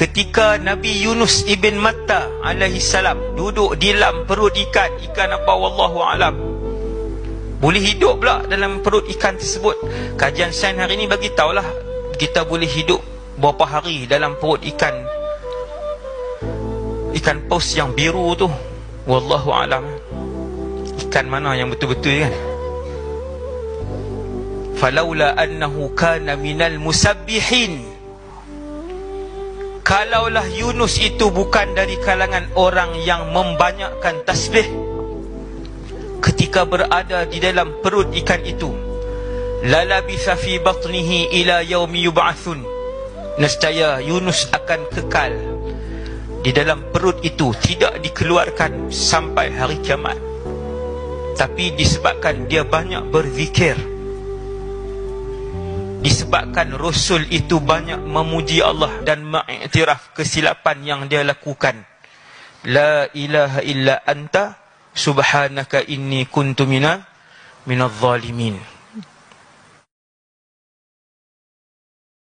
ketika Nabi Yunus ibn Matta alaihi salam duduk di dalam perut ikan apa wallahu alam, boleh hidup pula dalam perut ikan tersebut. Kajian sains hari ni bagi tahulah kita boleh hidup berapa hari dalam perut ikan paus yang biru tu, wallahu alam. Ikan mana yang betul-betul kan? Falaula annahu kana minal musabbihin, kalaulah Yunus itu bukan dari kalangan orang yang membanyakkan tasbih ketika berada di dalam perut ikan itu, lalabitha fi batnihi ila yaumi yub'atsun, nescaya Yunus akan kekal di dalam perut itu, tidak dikeluarkan sampai hari kiamat. Tapi disebabkan dia banyak berzikir, disebabkan Rasul itu banyak memuji Allah dan mengiktiraf kesilapan yang dia lakukan, la ilaha illa anta subhanaka inni kuntu minadh zalimin.